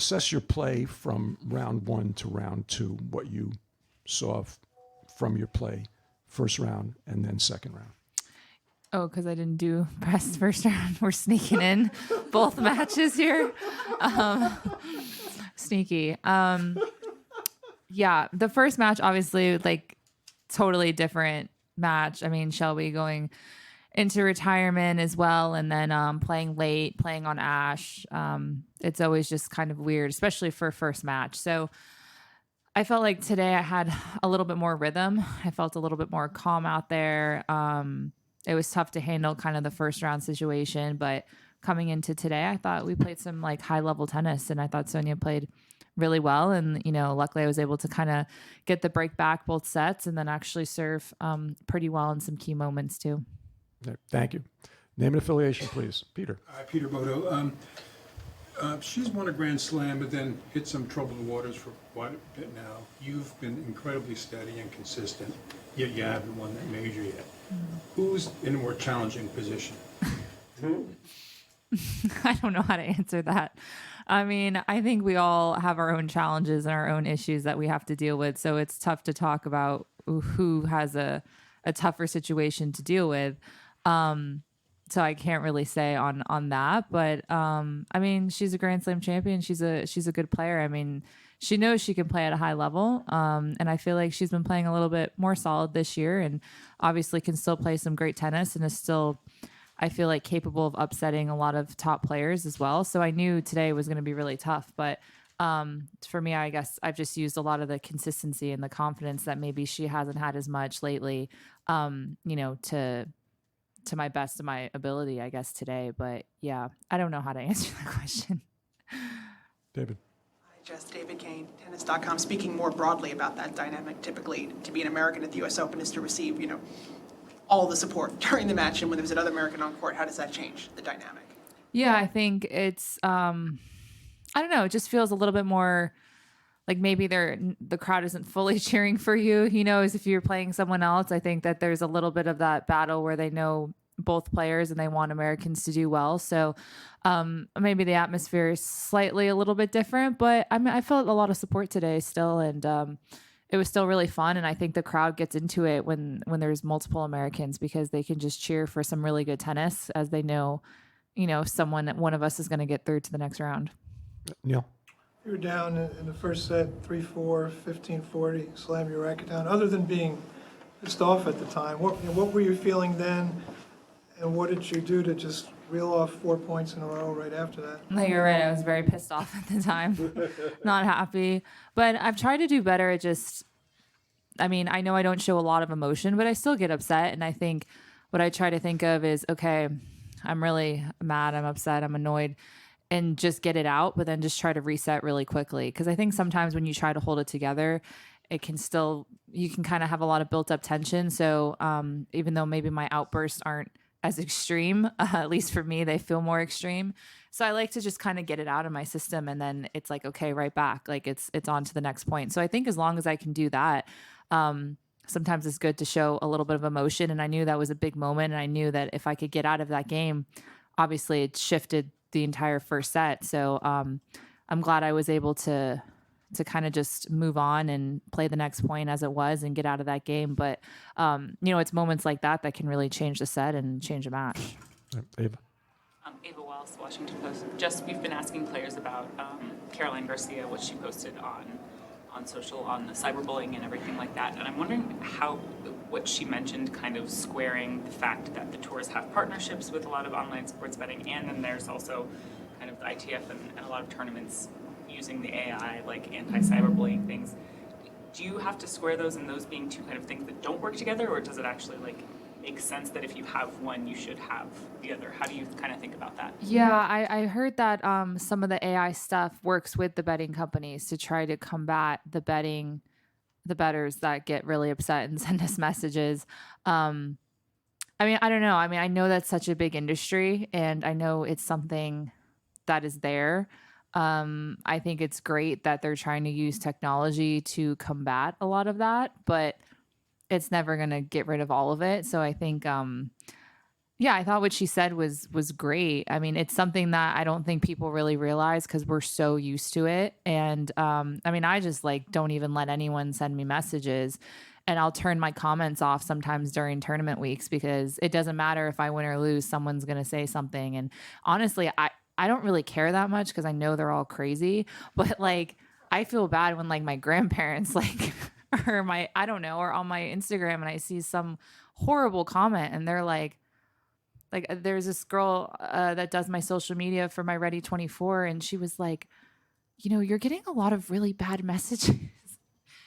assess your play from round 1 to round 2, what you saw from your play first round and then second round. Oh, because I didn't do best first round. We're sneaking in both matches here. Sneaky. Yeah, the first match, obviously, like, totally different match. I mean, Shelby going into retirement as well, and then playing late, playing on Ash. It's always just kind of weird, especially for first match. So I felt like today I had a little bit more rhythm. I felt a little bit more calm out there. It was tough to handle kind of the first round situation, but coming into today, I thought we played some like high level tennis, and I thought Sonia played really well. And, you know, luckily I was able to kind of get the break back both sets and then actually serve pretty well in some key moments too. Thank you. Name and affiliation, please. Peter. Peter Bodo. She's won a Grand Slam, but then hit some troubled waters for quite a bit now. You've been incredibly steady and consistent, yet you haven't won that major yet. Who's in a more challenging position? I don't know how to answer that. I mean, I think we all have our own challenges and our own issues that we have to deal with. So it's tough to talk about who has a tougher situation to deal with. So I can't really say on that, but I mean, she's a Grand Slam champion. She's a good player. I mean, she knows she can play at a high level, and I feel like she's been playing a little bit more solid this year, and obviously can still play some great tennis, and is still, I feel like, capable of upsetting a lot of top players as well. So I knew today was going to be really tough, but for me, I guess I've just used a lot of the consistency and the confidence that maybe she hasn't had as much lately, you know, to my best of my ability, I guess, today. But yeah, I don't know how to answer that question. David. Hi, Jess. David Kane, tennis.com. Speaking more broadly about that dynamic, typically to be an American at the U.S. Open is to receive, you know, all the support during the match. And when there's another American on court, how does that change the dynamic? Yeah, I think it's, I don't know, it just feels a little bit more like maybe the crowd isn't fully cheering for you, you know, as if you're playing someone else. I think that there's a little bit of that battle where they know both players and they want Americans to do well. So maybe the atmosphere is slightly a little bit different, but I mean, I felt a lot of support today still, and it was still really fun. And I think the crowd gets into it when there's multiple Americans, because they can just cheer for some really good tennis, as they know, you know, one of us is going to get through to the next round. Neil. You were down in the first set, 3-4, 15-40, slam your racket down. Other than being pissed off at the time, what were you feeling then, and what did you do to just reel off 4 points in a row right after that? No, you're right. I was very pissed off at the time. Not happy. But I've tried to do better. I mean, I know I don't show a lot of emotion, but I still get upset. And I think what I try to think of is, okay, I'm really mad, I'm upset, I'm annoyed, and just get it out, but then just try to reset really quickly. Because I think sometimes when you try to hold it together, you can kind of have a lot of built up tension. So even though maybe my outbursts aren't as extreme, at least for me, they feel more extreme. So I like to just kind of get it out of my system, and then it's like, okay, right back. Like it's on to the next point. So I think as long as I can do that, sometimes it's good to show a little bit of emotion. And I knew that was a big moment. And I knew that if I could get out of that game, obviously it shifted the entire first set. So I'm glad I was able to kind of just move on and play the next point as it was and get out of that game. But, you know, it's moments like that can really change the set and change a match. Ava. Ava Wells, Washington Post. Just, we've been asking players about Caroline Garcia, what she posted on social, on the cyberbullying and everything like that. And I'm wondering what she mentioned, kind of squaring the fact that the tours have partnerships with a lot of online sports betting, and then there's also kind of the ITF and a lot of tournaments using the AI, like anti-cyberbullying things. Do you have to square those, and those being two kind of things that don't work together, or does it actually like make sense that if you have one, you should have the other? How do you kind of think about that? Yeah, I heard that some of the AI stuff works with the betting companies to try to combat the bettors that get really upset and send us messages. I mean, I don't know. I mean, I know that's such a big industry, and I know it's something that is there. I think it's great that they're trying to use technology to combat a lot of that, but it's never going to get rid of all of it. So I think, Yeah, I thought what she said was great. I mean, it's something that I don't think people really realize because we're so used to it. And I mean, I just like don't even let anyone send me messages, and I'll turn my comments off sometimes during tournament weeks because it doesn't matter if I win or lose, someone's gonna say something. And honestly, I don't really care that much because I know they're all crazy. But like, I feel bad when like my grandparents like or my I don't know, or on my Instagram and I see some horrible comment and they're like there's this girl that does my social media for my Ready 24, and she was like, you know, you're getting a lot of really bad messages.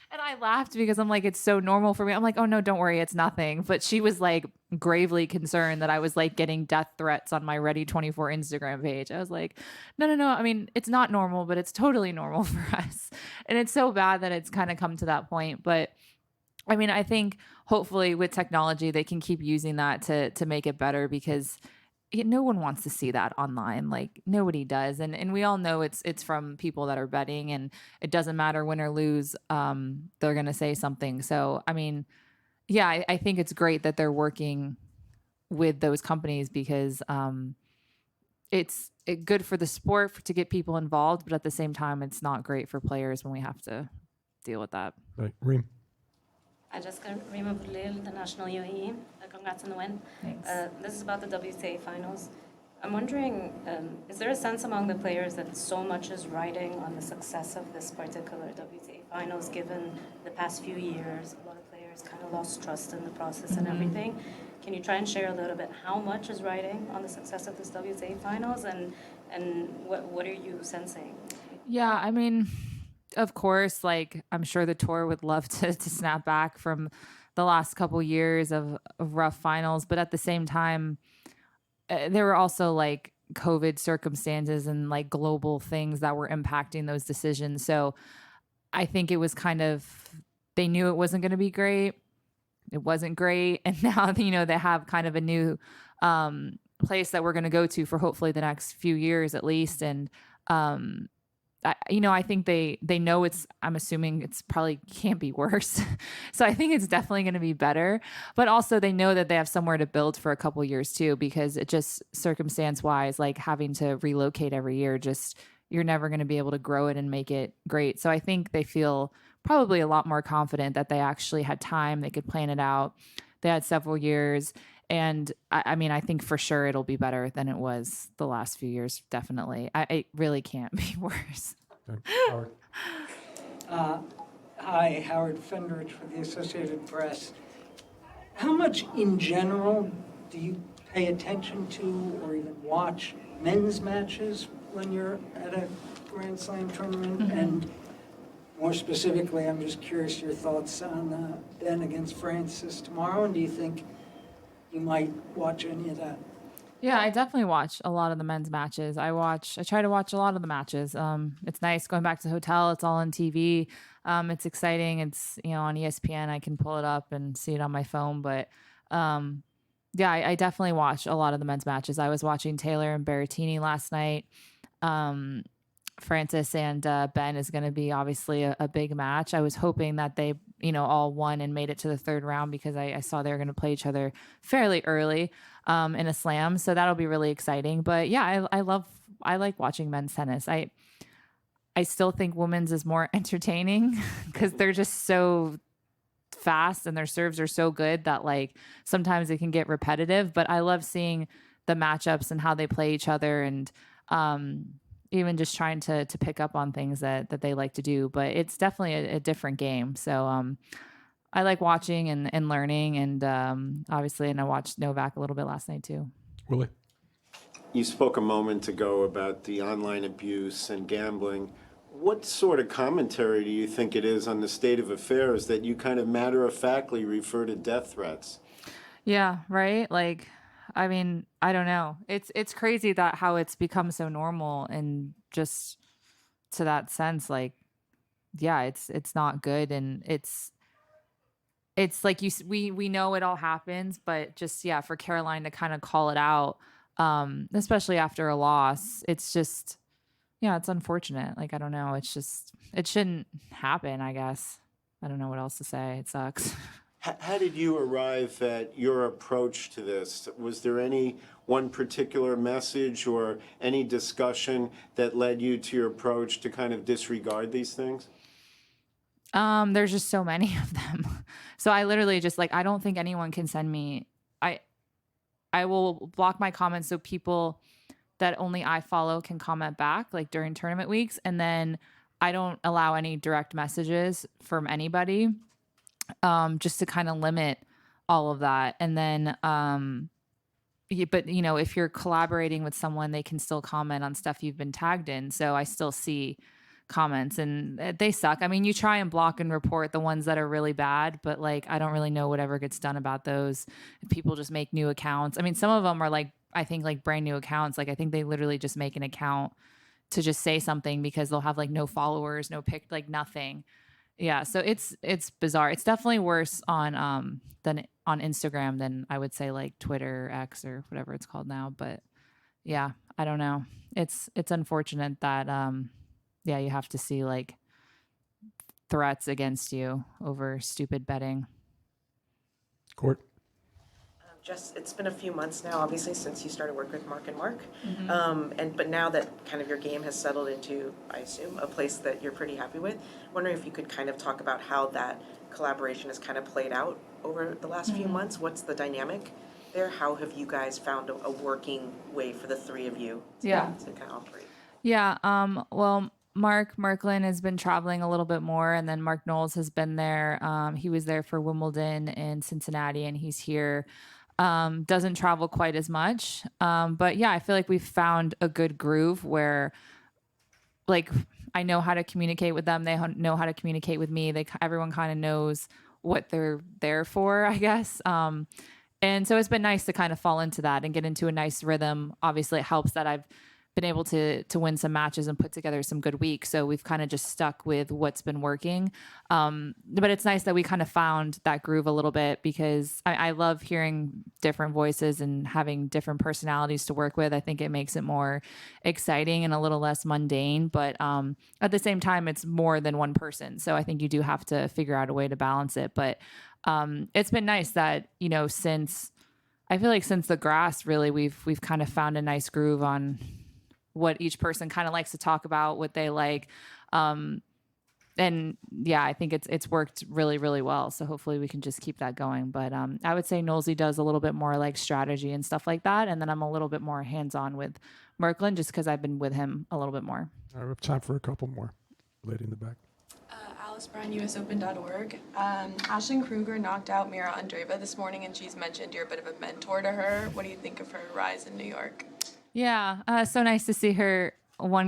And I laughed because I'm like, it's so normal for me. I'm like, oh no, don't worry, it's nothing. But she was like gravely concerned that I was like getting death threats on my Ready 24 Instagram page. I was like, no. I mean, it's not normal, but it's totally normal for us. And it's so bad that it's kind of come to that point. But I mean, I think hopefully with technology, they can keep using that to make it better because no one wants to see that online. Like nobody does. And we all know it's from people that are betting, and it doesn't matter win or lose. They're going to say something. So, I mean, yeah, I think it's great that they're working with those companies because it's good for the sport to get people involved. But at the same time, it's not great for players when we have to deal with that. Right, Reem. I just got Rima Boulil, the national UAE. Congrats on the win. Thanks. This is about the WTA finals. I'm wondering, is there a sense among the players that so much is riding on the success of this particular WTA finals, given the past few years, a lot of players kind of lost trust in the process and everything. Can you try and share a little bit how much is riding on the success of this WTA finals, and what are you sensing? Yeah, I mean, of course, like I'm sure the tour would love to snap back from the last couple years of rough finals, but at the same time, there were also like COVID circumstances and like global things that were impacting those decisions. So I think it was kind of, they knew it wasn't going to be great. It wasn't great. And now, you know, they have kind of a new place that we're going to go to for hopefully the next few years at least. And, I think they know I'm assuming it's probably can't be worse. So I think it's definitely going to be better, but also they know that they have somewhere to build for a couple years too, because it just circumstance wise, like having to relocate every year, just, you're never going to be able to grow it and make it great. So I think they feel probably a lot more confident that they actually had time. They could plan it out. They had several years. And I mean, I think for sure it'll be better than it was the last few years. Definitely. It really can't be worse. Okay. Howard. Hi, Howard Fenderich for the Associated Press. How much in general do you pay attention to or even watch men's matches when you're at a Grand Slam tournament? Mm-hmm. And more specifically, I'm just curious your thoughts on Ben against Francis tomorrow, and do you think you might watch any of that? Yeah, I definitely watch a lot of the men's matches. I try to watch a lot of the matches. It's nice going back to the hotel. It's all on TV. It's exciting. It's, on ESPN. I can pull it up and see it on my phone. But yeah, I definitely watch a lot of the men's matches. I was watching Taylor and Berrettini last night. Francis and Ben is going to be obviously a big match. I was hoping that they, all won and made it to the third round because I saw they were going to play each other fairly early in a slam. So that'll be really exciting. But yeah, I like watching men's tennis. I still think women's is more entertaining because they're just so fast and their serves are so good that like sometimes it can get repetitive. But I love seeing the matchups and how they play each other, and even just trying to pick up on things that they like to do. But it's definitely a different game. So I like watching and learning, and obviously, and I watched Novak a little bit last night too. Willie. You spoke a moment ago about the online abuse and gambling. What sort of commentary do you think it is on the state of affairs that you kind of matter-of-factly refer to death threats? Yeah, right? Like, I mean, I don't know. It's crazy that how it's become so normal, and just to that sense, like, yeah, it's not good, and it's like we know it all happens, but just, yeah, for Caroline to kind of call it out, especially after a loss, it's just, yeah, it's unfortunate. Like, I don't know. It's just, it shouldn't happen, I guess. I don't know what else to say. It sucks. How did you arrive at your approach to this? Was there any one particular message or any discussion that led you to your approach to kind of disregard these things? There's just so many of them. So I literally just like, I don't think anyone can send me, I will block my comments so people that only I follow can comment back, like during tournament weeks. And then I don't allow any direct messages from anybody, just to kind of limit all of that. And then, but you know, if you're collaborating with someone, they can still comment on stuff you've been tagged in. So I still see comments and they suck. I mean, you try and block and report the ones that are really bad, but like, I don't really know whatever gets done about those. People just make new accounts. I mean, some of them are like, I think like brand new accounts. Like I think they literally just make an account to just say something because they'll have like no followers, no pic, like nothing. Yeah. So it's bizarre. It's definitely worse on, than on Instagram than I would say like Twitter, X or whatever it's called now. But yeah, I don't know. It's unfortunate that, yeah, you have to see like threats against you over stupid betting. Court. It's been a few months now, obviously, since you started work with Mark and Mark. But now that kind of your game has settled into, I assume, a place that you're pretty happy with, wondering if you could kind of talk about how that collaboration has kind of played out over the last few months. What's the dynamic there? How have you guys found a working way for the three of you to kind of operate? Yeah. Well, Mark Merklin has been traveling a little bit more, and then Mark Knowles has been there. He was there for Wimbledon and Cincinnati, and he's here. Doesn't travel quite as much. But yeah, I feel like we've found a good groove where like I know how to communicate with them. They know how to communicate with me. Everyone kind of knows what they're there for, I guess. And so it's been nice to kind of fall into that and get into a nice rhythm. Obviously it helps that I've been able to win some matches and put together some good weeks. So we've kind of just stuck with what's been working. But it's nice that we kind of found that groove a little bit because I love hearing different voices and having different personalities to work with. I think it makes it more exciting and a little less mundane. But at the same time, it's more than one person. So I think you do have to figure out a way to balance it. But it's been nice that, you know, since the grass, really, we've kind of found a nice groove on what each person kind of likes to talk about, what they like. And yeah, I think it's worked really, really well. So hopefully we can just keep that going. But I would say Knowlesy does a little bit more like strategy and stuff like that. And then I'm a little bit more hands-on with Merklin just because I've been with him a little bit more. All right, we have time for a couple more. Lady in the back. Alice Brown, USOpen.org. Ashlyn Kruger knocked out Mira Andreeva this morning, and she's mentioned you're a bit of a mentor to her. What do you think of her rise in New York? Yeah, so nice to see her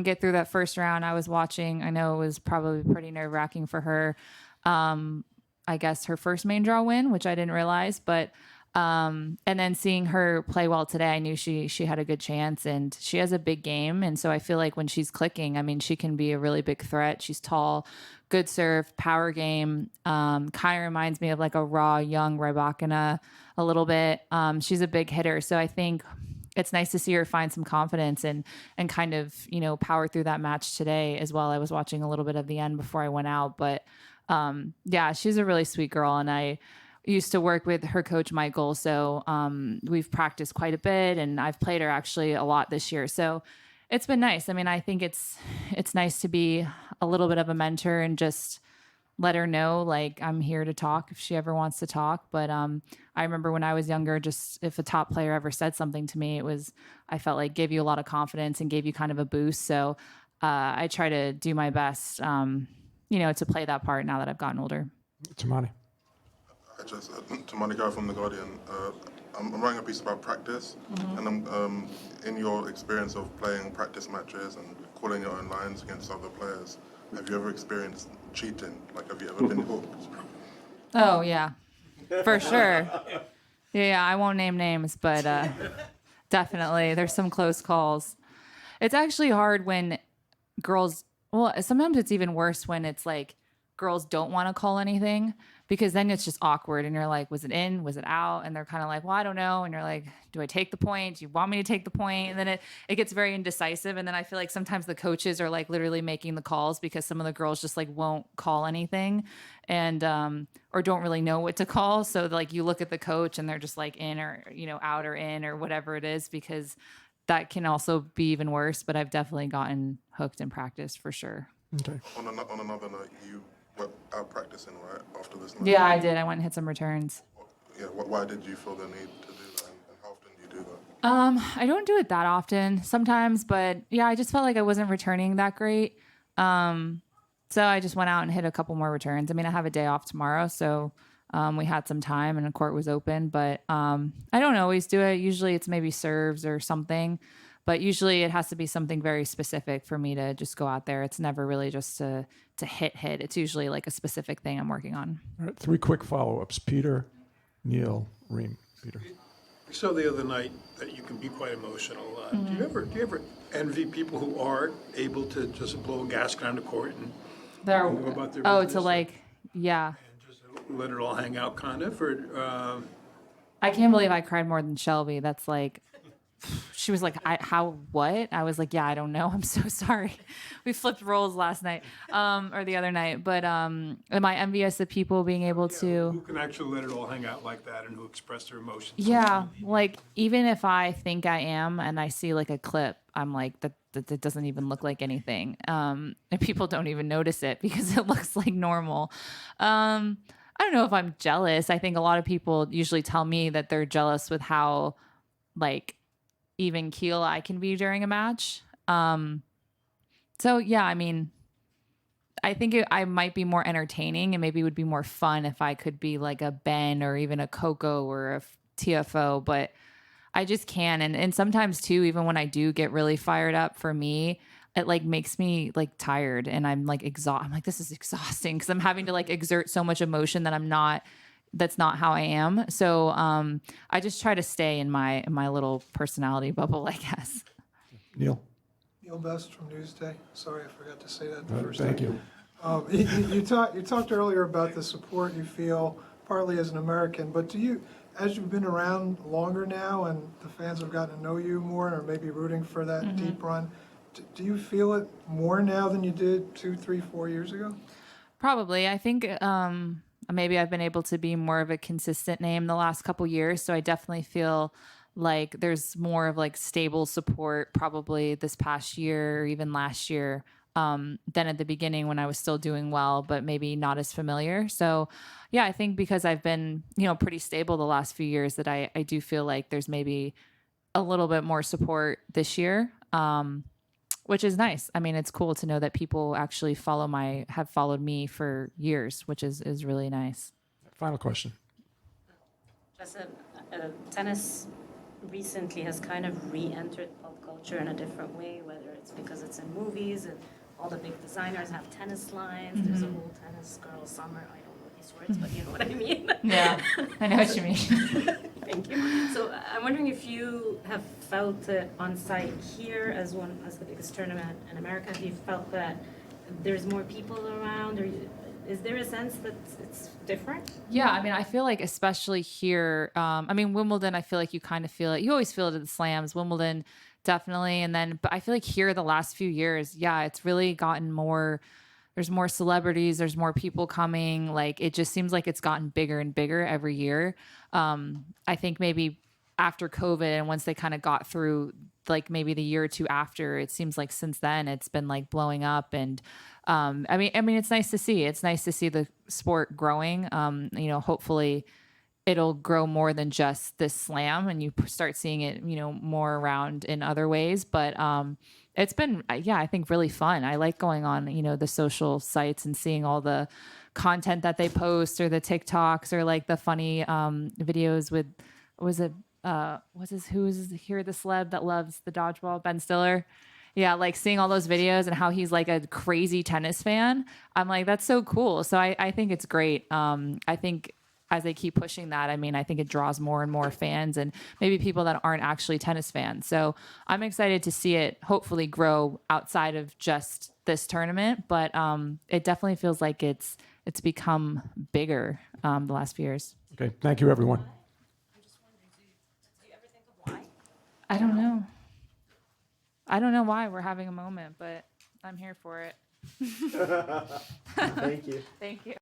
get through that first round. I was watching. I know it was probably pretty nerve-wracking for her. I guess her first main draw win, which I didn't realize, but and then seeing her play well today, I knew she had a good chance, and she has a big game. And so I feel like when she's clicking, I mean, she can be a really big threat. She's tall, good serve, power game. Kind of reminds me of like a raw, young Rybakina a little bit. She's a big hitter, so I think it's nice to see her find some confidence and kind of, you know, power through that match today as well. I was watching a little bit of the end before I went out, but yeah, she's a really sweet girl. And I used to work with her coach, Michael. So we've practiced quite a bit, and I've played her actually a lot this year. So it's been nice. I mean, I think it's nice to be a little bit of a mentor and just let her know, like, I'm here to talk if she ever wants to talk. But I remember when I was younger, just if a top player ever said something to me, I felt like gave you a lot of confidence and gave you kind of a boost. So I try to do my best, you know, to play that part now that I've gotten older. Tamani. Tamani Guy from The Guardian. I'm writing a piece about practice, and I'm in your experience of playing practice matches and calling your own lines against other players. Have you ever experienced cheating? Like, have you ever been hooked? Oh, yeah, for sure. Yeah, I won't name names, but definitely there's some close calls. It's actually hard when girls, well, sometimes it's even worse when it's like girls don't want to call anything, because then it's just awkward and you're like, was it in, was it out? And they're kind of like, well, I don't know. And you're like, do I take the point? Do you want me to take the point? And then it gets very indecisive. And then I feel like sometimes the coaches are like literally making the calls because some of the girls just like won't call anything and or don't really know what to call. So like you look at the coach and they're just like in or, you know, out or in or whatever it is, because that can also be even worse. But I've definitely gotten hooked in practice for sure. Okay. On another note, you were out practicing, right, after this night? Yeah, I did. I went and hit some returns. Yeah, why did you feel the need to do that, and how often do you do that? I don't do it that often sometimes, but yeah, I just felt like I wasn't returning that great. So I just went out and hit a couple more returns. I mean, I have a day off tomorrow, so we had some time and the court was open, but I don't always do it. Usually it's maybe serves or something, but usually it has to be something very specific for me to just go out there. It's never really just to hit. It's usually like a specific thing I'm working on. All right, 3 quick follow-ups. Peter, Neil, Reem. Peter. We saw the other night that you can be quite emotional. Do you ever envy people who are able to just blow a gasket on the court and go about their business? To like, yeah. And just let it all hang out, kind of? Or I can't believe I cried more than Shelby. That's like, she was like, what? I was like, yeah, I don't know. I'm so sorry. We flipped roles last night, or the other night. But am I envious of people being able to? who can actually let it all hang out like that and who express their emotions? Yeah, like even if I think I am and I see like a clip, I'm like, that doesn't even look like anything. And people don't even notice it because it looks like normal. I don't know if I'm jealous. I think a lot of people usually tell me that they're jealous with how like even keel I can be during a match. So yeah, I mean, I think I might be more entertaining and maybe it would be more fun if I could be like a Ben or even a Coco or a TFO, but I just can. And sometimes too, even when I do get really fired up, for me, it like makes me like tired and I'm like exhausted. I'm like, this is exhausting because I'm having to like exert so much emotion that that's not how I am. So I just try to stay in my little personality bubble, I guess. Neil. Neil Best from Newsday. Sorry, I forgot to say that the first Thank time. you. You talked earlier about the support you feel partly as an American, but do you, as you've been around longer now and the fans have gotten to know you more or maybe rooting for that deep run, do you feel it more now than you did 2, 3, 4 years ago? Probably. I think maybe I've been able to be more of a consistent name the last couple years. So I definitely feel like there's more of like stable support probably this past year or even last year than at the beginning when I was still doing well, but maybe not as familiar. So yeah, I think because I've been, pretty stable the last few years that I do feel like there's maybe a little bit more support this year. Which is nice. I mean, it's cool to know that people actually have followed me for years, which is really nice. Final question. Just tennis recently has kind of re-entered pop culture in a different way, whether it's because it's in movies and all the big designers have tennis lines. There's a whole tennis girl summer. I don't know these words, but you know what I mean. Yeah, I know what you mean. Thank you. So I'm wondering if you have felt it on site here as the biggest tournament in America. Have you felt that there's more people around, or is there a sense that it's different? Yeah, I mean, I feel like especially here. I mean, Wimbledon. I feel like you kind of feel it. You always feel it at the slams. Wimbledon, definitely, but I feel like here the last few years, yeah, it's really gotten more. There's more celebrities. There's more people coming. Like it just seems like it's gotten bigger and bigger every year. I think maybe after COVID and once they kind of got through like maybe the year or two after, it seems like since then it's been like blowing up. And I mean, it's nice to see. It's nice to see the sport growing. Hopefully it'll grow more than just this slam and you start seeing it, more around in other ways. But it's been, I think really fun. I like going on, the social sites and seeing all the content that they post or the TikToks or like the funny videos with, who is here, the celeb that loves the dodgeball, Ben Stiller. Yeah, like seeing all those videos and how he's like a crazy tennis fan. I'm like, that's so cool. So I think it's great. I as they keep pushing that, I mean, I think it draws more and more fans and maybe people that aren't actually tennis fans. So I'm excited to see it hopefully grow outside of just this tournament. But it definitely feels like it's become bigger the last few years. Okay, thank you, everyone. I don't know. I don't know why we're having a moment, but I'm here for it. Thank you. Thank you.